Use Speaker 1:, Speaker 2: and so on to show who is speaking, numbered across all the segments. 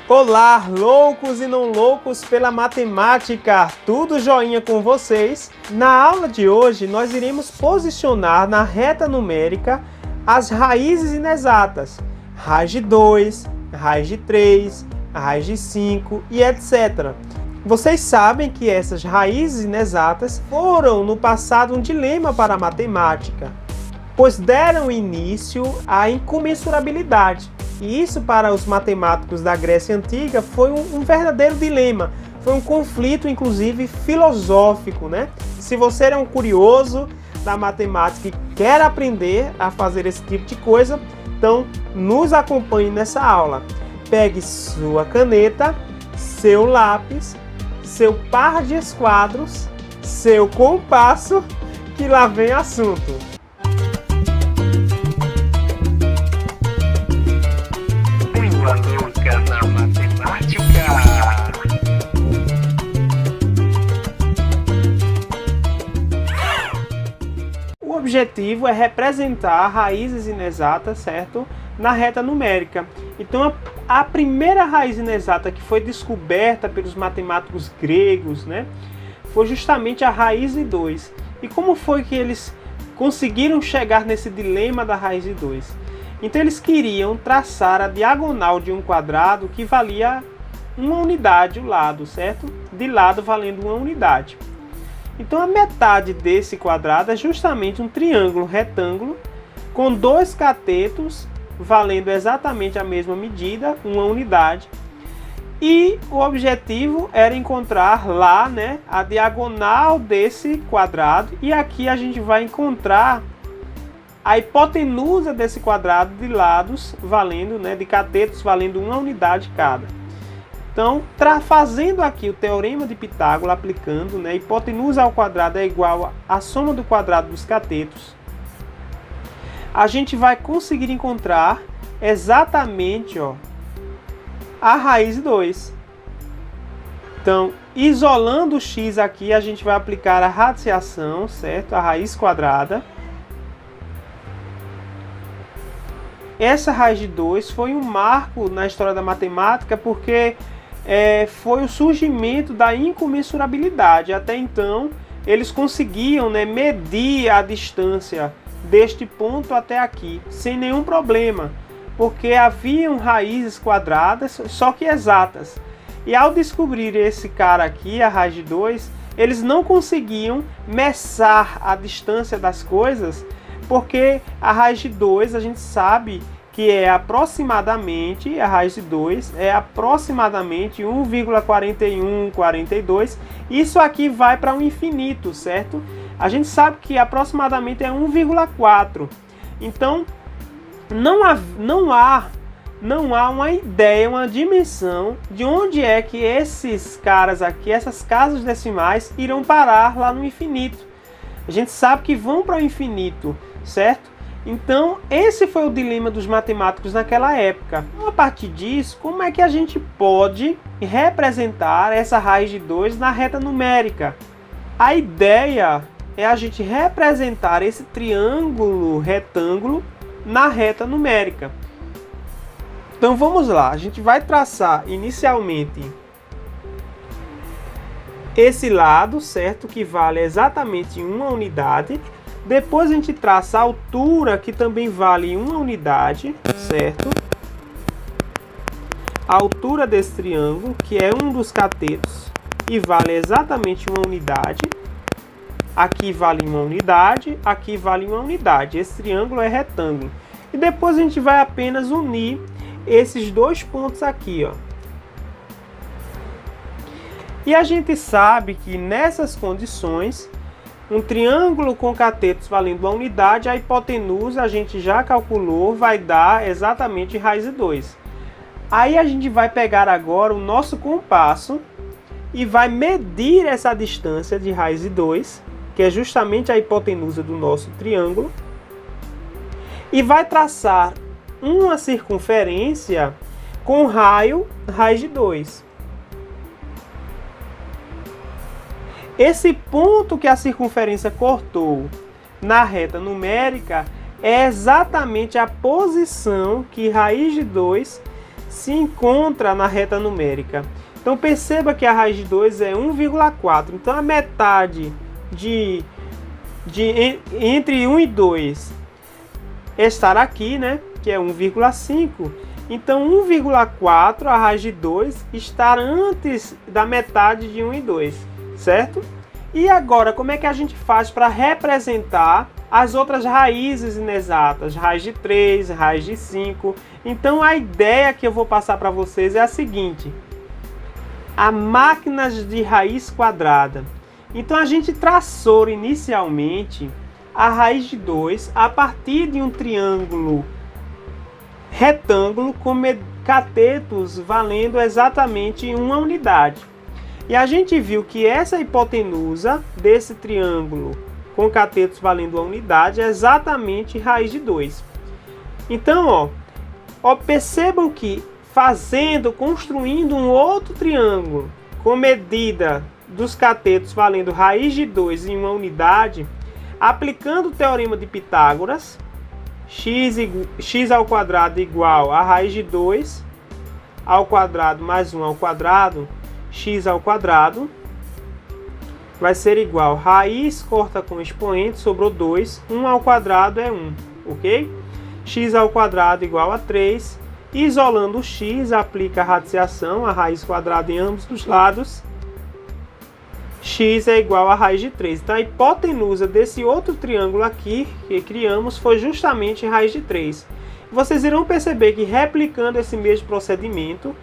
Speaker 1: Olá, loucos e não loucos pela matemática, tudo joinha com vocês? Na aula de hoje nós iremos posicionar na reta numérica as raízes inexatas, raiz de 2, raiz de 3, raiz de 5 e etc. Vocês sabem que essas raízes inexatas foram no passado um dilema para a matemática, pois deram início à incomensurabilidade. E isso para os matemáticos da Grécia Antiga foi um verdadeiro dilema, foi um conflito inclusive filosófico, né? Se você é um curioso da matemática e quer aprender a fazer esse tipo de coisa, então nos acompanhe nessa aula. Pegue sua caneta, seu lápis, seu par de esquadros, seu compasso, que lá vem assunto.
Speaker 2: Louca na matemática.
Speaker 1: O objetivo é representar raízes inexatas, certo? Na reta numérica. Então, a primeira raiz inexata que foi descoberta pelos matemáticos gregos, né, foi justamente a raiz de 2. E como foi que eles conseguiram chegar nesse dilema da raiz de 2? Então eles queriam traçar a diagonal de um quadrado que valia uma unidade o lado, certo? De lado valendo uma unidade. Então a metade desse quadrado é justamente um triângulo retângulo com dois catetos valendo exatamente a mesma medida, uma unidade. E o objetivo era encontrar lá, né, a diagonal desse quadrado, e aqui a gente vai encontrar a hipotenusa desse quadrado de lados valendo, né, de catetos valendo uma unidade cada. Então, fazendo aqui o teorema de Pitágoras, aplicando, né, hipotenusa ao quadrado é igual à soma do quadrado dos catetos, a gente vai conseguir encontrar exatamente, ó, a raiz de 2. Então, isolando o x aqui, a gente vai aplicar a radiciação, certo? A raiz quadrada. Essa raiz de 2 foi um marco na história da matemática porque foi o surgimento da incomensurabilidade. Até então, eles conseguiam, né, medir a distância deste ponto até aqui, sem nenhum problema, porque haviam raízes quadradas, só que exatas. E ao descobrir esse cara aqui, a raiz de 2, eles não conseguiam meçar a distância das coisas, porque a raiz de 2 a gente sabe que é aproximadamente, a raiz de 2 é aproximadamente 1,4142. Isso aqui vai para o infinito, certo? A gente sabe que aproximadamente é 1,4. Então, não há uma ideia, uma dimensão de onde é que esses caras aqui, essas casas decimais, irão parar lá no infinito. A gente sabe que vão para o infinito, certo? Então, esse foi o dilema dos matemáticos naquela época. A partir disso, como é que a gente pode representar essa raiz de 2 na reta numérica? A ideia é a gente representar esse triângulo retângulo na reta numérica. Então, vamos lá. A gente vai traçar inicialmente esse lado, certo? Que vale exatamente uma unidade. Depois a gente traça a altura, que também vale uma unidade, certo? A altura desse triângulo, que é um dos catetos, e vale exatamente uma unidade. Aqui vale uma unidade, aqui vale uma unidade. Esse triângulo é retângulo. E depois a gente vai apenas unir esses dois pontos aqui, ó. E a gente sabe que nessas condições, um triângulo com catetos valendo uma unidade, a hipotenusa a gente já calculou, vai dar exatamente raiz de 2. Aí a gente vai pegar agora o nosso compasso e vai medir essa distância de raiz de 2, que é justamente a hipotenusa do nosso triângulo, e vai traçar uma circunferência com raio raiz de 2. Esse ponto que a circunferência cortou na reta numérica é exatamente a posição que raiz de 2 se encontra na reta numérica. Então perceba que a raiz de 2 é 1,4. Então a metade entre 1 e 2 estará aqui, né? Que é 1,5. Então 1,4, a raiz de 2, estar antes da metade de 1 e 2, certo? E agora, como é que a gente faz para representar as outras raízes inexatas? Raiz de 3, raiz de 5. Então a ideia que eu vou passar para vocês é a seguinte: a máquina de raiz quadrada. Então a gente traçou inicialmente a raiz de 2 a partir de um triângulo retângulo com catetos valendo exatamente 1 unidade. E a gente viu que essa hipotenusa desse triângulo com catetos valendo 1 unidade é exatamente raiz de 2. Então, percebam que construindo um outro triângulo com medida dos catetos valendo raiz de 2 em 1 unidade, aplicando o teorema de Pitágoras, x ao quadrado igual a raiz de 2 ao quadrado mais 1 ao quadrado, x ao quadrado, vai ser igual, raiz corta com expoente, sobrou 2, 1 ao quadrado é 1, ok? X ao quadrado igual a 3, isolando o x, aplica a radiciação, a raiz quadrada em ambos os lados, x é igual a raiz de 3. Então a hipotenusa desse outro triângulo aqui que criamos foi justamente raiz de 3. Vocês irão perceber que replicando esse mesmo procedimento,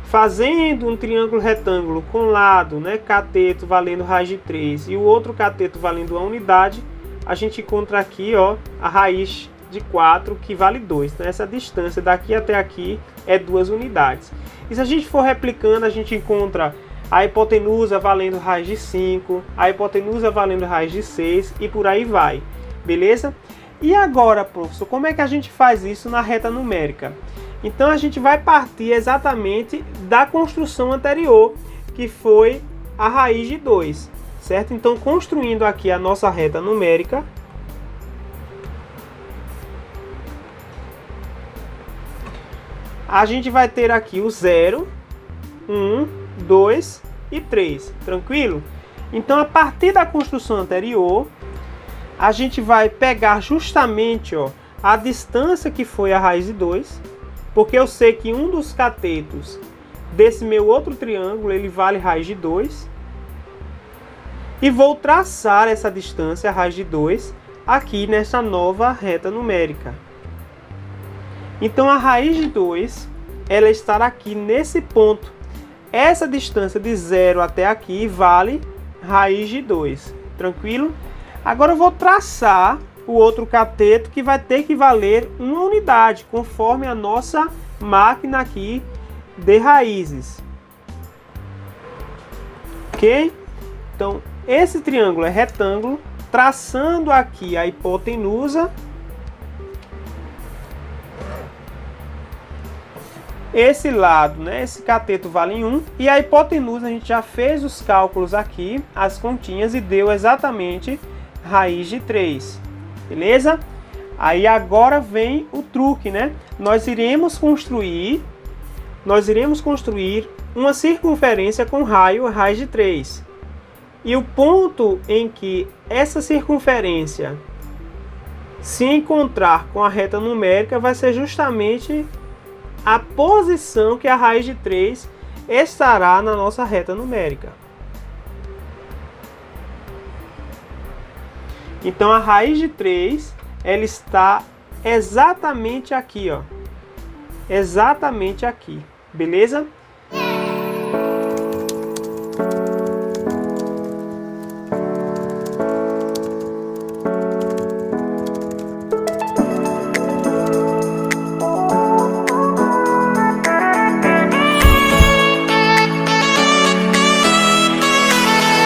Speaker 1: fazendo um triângulo retângulo com lado, né, cateto valendo raiz de 3 e o outro cateto valendo 1 unidade, a gente encontra aqui a raiz de 4 que vale 2. Então essa distância daqui até aqui é 2 unidades. E se a gente for replicando, a gente encontra a hipotenusa valendo raiz de 5, a hipotenusa valendo raiz de 6 e por aí vai, beleza? E agora, professor, como é que a gente faz isso na reta numérica? Então a gente vai partir exatamente da construção anterior, que foi a raiz de 2, certo? Então construindo aqui a nossa reta numérica, a gente vai ter aqui o 0, 1, 2 e 3, tranquilo? Então a partir da construção anterior, a gente vai pegar justamente a distância que foi a raiz de 2, porque eu sei que um dos catetos desse meu outro triângulo, ele vale raiz de 2, e vou traçar essa distância, a raiz de 2, aqui nessa nova reta numérica. Então a raiz de 2, ela estará aqui nesse ponto. Essa distância de 0 até aqui vale raiz de 2, tranquilo? Agora eu vou traçar o outro cateto que vai ter que valer 1 unidade, conforme a nossa máquina aqui de raízes. Ok? Então, esse triângulo é retângulo, traçando aqui a hipotenusa. Esse lado, né, esse cateto vale 1, e a hipotenusa a gente já fez os cálculos aqui, as continhas, e deu exatamente raiz de 3, beleza? Aí agora vem o truque, né? Nós iremos construir uma circunferência com raio raiz de 3. E o ponto em que essa circunferência se encontrar com a reta numérica vai ser justamente a posição que a raiz de 3 estará na nossa reta numérica. Então a raiz de 3, ela está exatamente aqui, exatamente aqui, beleza?